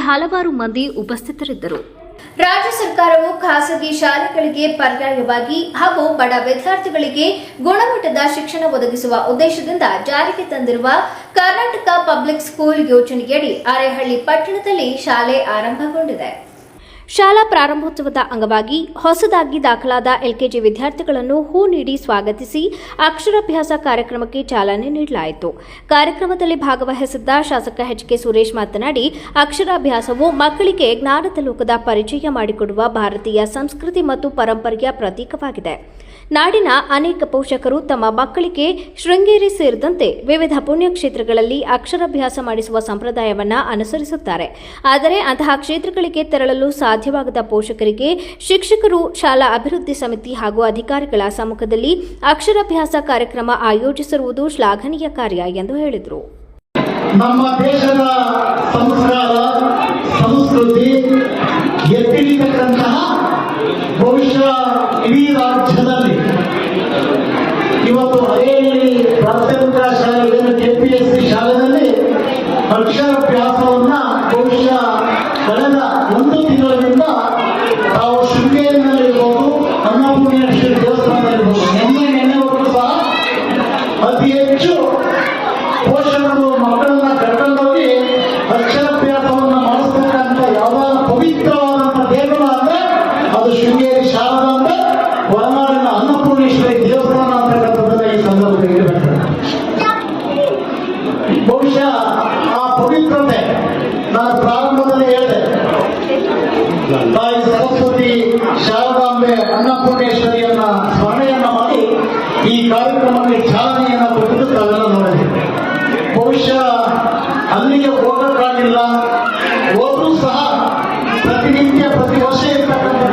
ಹಲವಾರು ಮಂದಿ ಉಪಸ್ಥಿತರಿದ್ದರು. ರಾಜ್ಯ ಸರ್ಕಾರವು ಖಾಸಗಿ ಶಾಲೆಗಳಿಗೆ ಪರ್ಯಾಯವಾಗಿ ಹಾಗೂ ಬಡ ವಿದ್ಯಾರ್ಥಿಗಳಿಗೆ ಗುಣಮಟ್ಟದ ಶಿಕ್ಷಣ ಒದಗಿಸುವ ಉದ್ದೇಶದಿಂದ ಜಾರಿಗೆ ತಂದಿರುವ ಕರ್ನಾಟಕ ಪಬ್ಲಿಕ್ ಸ್ಕೂಲ್ ಯೋಜನೆಯಡಿ ಅರೇಹಳ್ಳಿ ಪಟ್ಟಣದಲ್ಲಿ ಶಾಲೆ ಆರಂಭಗೊಂಡಿದೆ. ಶಾಲಾ ಪ್ರಾರಂಭೋತ್ಸವದ ಅಂಗವಾಗಿ ಹೊಸದಾಗಿ ದಾಖಲಾದ ಎಲ್ಕೆಜಿ ವಿದ್ಯಾರ್ಥಿಗಳನ್ನು ಹೂ ನೀಡಿ ಸ್ವಾಗತಿಸಿ ಅಕ್ಷರಾಭ್ಯಾಸ ಕಾರ್ಯಕ್ರಮಕ್ಕೆ ಚಾಲನೆ ನೀಡಲಾಯಿತು. ಕಾರ್ಯಕ್ರಮದಲ್ಲಿ ಭಾಗವಹಿಸಿದ್ದ ಶಾಸಕ ಎಚ್.ಕೆ. ಸುರೇಶ್ ಮಾತನಾಡಿ, ಅಕ್ಷರಾಭ್ಯಾಸವು ಮಕ್ಕಳಿಗೆ ಜ್ಞಾನದ ಲೋಕದ ಪರಿಚಯ ಮಾಡಿಕೊಡುವ ಭಾರತೀಯ ಸಂಸ್ಕೃತಿ ಮತ್ತು ಪರಂಪರೆಯ ಪ್ರತೀಕವಾಗಿದೆ. ನಾಡಿನ ಅನೇಕ ಪೋಷಕರು ತಮ್ಮ ಮಕ್ಕಳಿಗೆ ಶೃಂಗೇರಿ ಸೇರಿದಂತೆ ವಿವಿಧ ಪುಣ್ಯಕ್ಷೇತ್ರಗಳಲ್ಲಿ ಅಕ್ಷರಾಭ್ಯಾಸ ಮಾಡಿಸುವ ಸಂಪ್ರದಾಯವನ್ನು ಅನುಸರಿಸುತ್ತಾರೆ. ಆದರೆ ಅಂತಹ ಕ್ಷೇತ್ರಗಳಿಗೆ ತೆರಳಲು ಸಾಧ್ಯವಾಗದ ಪೋಷಕರಿಗೆ ಶಿಕ್ಷಕರು, ಶಾಲಾ ಅಭಿವೃದ್ಧಿ ಸಮಿತಿ ಹಾಗೂ ಅಧಿಕಾರಿಗಳ ಸಮ್ಮುಖದಲ್ಲಿ ಅಕ್ಷರಾಭ್ಯಾಸ ಕಾರ್ಯಕ್ರಮ ಆಯೋಜಿಸಿರುವುದು ಶ್ಲಾಘನೀಯ ಕಾರ್ಯ ಎಂದು ಹೇಳಿದರು. ನಮ್ಮ ದೇಶದ ಸಂಸ್ಕಾರ, ಸಂಸ್ಕೃತಿ ಎತ್ತಿರತಕ್ಕಂತಹ ಬಹುಶಃ ಇಡೀ ರಾಜ್ಯದಲ್ಲಿ ಇವತ್ತು ಅರೇಹಳ್ಳಿ ಪ್ರಾಥಮಿಕ ಶಾಲೆಗಳನ್ನು ಕೆಪಿಎಸ್ಸಿ ಶಾಲೆಯಲ್ಲಿ ಅಕ್ಷರಾಭ್ಯಾಸವನ್ನ ಬಹುಶಃ ಕಳೆದ 1 ತಿಂಗಳಿಂದ ತಾವು ಶೃಂಗೇರಿನಲ್ಲಿರ್ಬೋದು, ಅನ್ನಪೂರ್ಣೇಶ್ವರಿ ದೇವಸ್ಥಾನದಲ್ಲಿರ್ಬೋದು, ನೆನ್ನೆವರೆಗೂ ಸಹ ಅತಿ ಹೆಚ್ಚು ಪೋಷಕರು ಮಕ್ಕಳನ್ನ ಕರ್ಕೊಂಡೋಗಿ ಅಕ್ಷರಾಭ್ಯಾಸವನ್ನ ಮಾಡಿಸ್ತಕ್ಕಂಥ ಯಾವಾಗ ಪವಿತ್ರವಾದಂಥ ದೇಗುಲ ಅಂದ್ರೆ ಅದು ಶೃಂಗೇರಿ ಶಾರದಾ ಅಂದ್ರೆ ಹೊರನಾಡಿನ ಅನ್ನಪೂರ್ಣೇಶ್ವರಿ ದೇವಸ್ಥಾನ ಅಂತಕ್ಕಂಥದ್ದನ್ನ ಈ ಸಂದರ್ಭದಲ್ಲಿ ಇರಬೇಕು. ಬಹುಶಃ ಆ ಪವಿತ್ರತೆ ನಾನು ಪ್ರಾರಂಭದಲ್ಲಿ ಹೇಳಿದೆ, ತಾಯಿ ಸರಸ್ವತಿ ಶಾರದಾಂಬೆ ಅನ್ನಪೂರ್ಣೇಶ್ವರಿಯನ್ನ ಸ್ಮರಣೆಯನ್ನ ಮಾಡಿ ಈ ಕಾರ್ಯಕ್ರಮಕ್ಕೆ ಚಾಲನೆಯನ್ನ ಕೊಟ್ಟು ತಾವೆಲ್ಲ ನೋಡಿದೆ. ಬಹುಶಃ ಅಲ್ಲಿಗೆ ಹೋಗಕ್ಕಾಗಿಲ್ಲ, ಹೋದ್ರೂ ಸಹ ಪ್ರತಿನಿತ್ಯ ಪ್ರತಿ ವರ್ಷ ಇರ್ತಕ್ಕಂಥ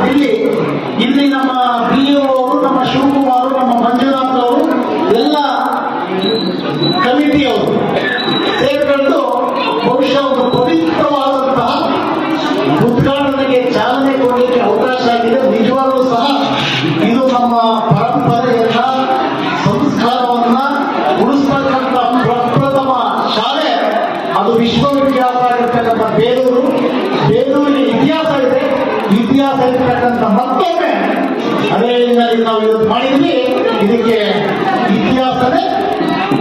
ಇಲ್ಲಿ ನಮ್ಮ BO ಅವರು, ನಮ್ಮ ಶಿವಕುಮಾರ್, ನಮ್ಮ ಮಂಜುನಾಥ್ ಅವರು, ಎಲ್ಲ ಕಮಿಟಿಯವರು ಸೇರ್ಕೊಂಡು ಬಹುಶಃ ಒಂದು ಪವಿತ್ರವಾದಂತಹ ಉದ್ಘಾಟನೆಗೆ ಚಾಲನೆ ಕೊಡಲಿಕ್ಕೆ ಅವಕಾಶ ಆಗಿದೆ. ನಿಜವಾಗ್ಲೂ ಸಹ ಇದು ನಮ್ಮ ಪರಂಪರೆಯನ್ನ, ಸಂಸ್ಕಾರವನ್ನ ಉಳಿಸ್ತಕ್ಕಂಥ ಪ್ರಪ್ರಥಮ ಶಾಲೆ. ಅದು ವಿಶ್ವವಿಖ್ಯಾತ ಆಗಿರ್ತಕ್ಕಂಥ ಬೇಲೂರಿನ ಇತಿಹಾಸ ಇದೆ. ಇತಿಹಾಸ ಇರ್ತಕ್ಕಂಥ ಮತ್ತೊಮ್ಮೆ ಅರೇಹಳ್ಳಿಯಲ್ಲಿ ನಾವು ಇವತ್ತು ಮಾಡಿದ್ವಿ. ಇದಕ್ಕೆ ಇತಿಹಾಸನೇ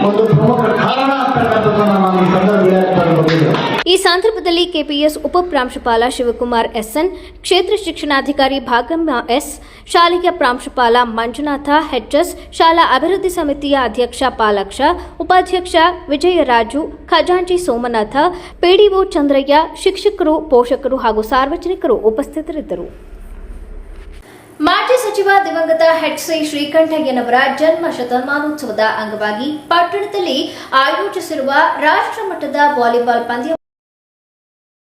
ಒಂದು ಪ್ರಮುಖ ಕಾರಣ ಅಂತಕ್ಕಂಥದ್ದನ್ನು ನಾನು ಈ ಸಂದರ್ಭದಲ್ಲಿ ಈ ಸಂದರ್ಭದಲ್ಲಿ ಕೆಪಿಎಸ್ ಉಪ ಪ್ರಾಂಶುಪಾಲ ಶಿವಕುಮಾರ್ ಎಸ್ಎನ್, ಕ್ಷೇತ್ರ ಶಿಕ್ಷಣಾಧಿಕಾರಿ ಭಾಗಮ್ಮ ಎಸ್, ಶಾಲೆಯ ಪ್ರಾಂಶುಪಾಲ ಮಂಜುನಾಥ ಎಚ್ಎಸ್, ಶಾಲಾ ಅಭಿವೃದ್ಧಿ ಸಮಿತಿಯ ಅಧ್ಯಕ್ಷ ಪಾಲಾಕ್ಷ, ಉಪಾಧ್ಯಕ್ಷ ವಿಜಯರಾಜು, ಖಜಾಂಚಿ ಸೋಮನಾಥ, ಪಿಡಿಒ ಚಂದ್ರಯ್ಯ, ಶಿಕ್ಷಕರು, ಪೋಷಕರು ಹಾಗೂ ಸಾರ್ವಜನಿಕರು ಉಪಸ್ಥಿತರಿದ್ದರು. ಮಾಜಿ ಸಚಿವ ದಿವಂಗತ ಎಚ್.ಸಿ. ಶ್ರೀಕಂಠಯ್ಯನವರ ಜನ್ಮ ಶತಮಾನೋತ್ಸವದ ಅಂಗವಾಗಿ ಪಟ್ಟಣದಲ್ಲಿ ಆಯೋಜಿಸಿರುವ ರಾಷ್ಟ್ರಮಟ್ಟದ ವಾಲಿಬಾಲ್ ಪಂದ್ಯ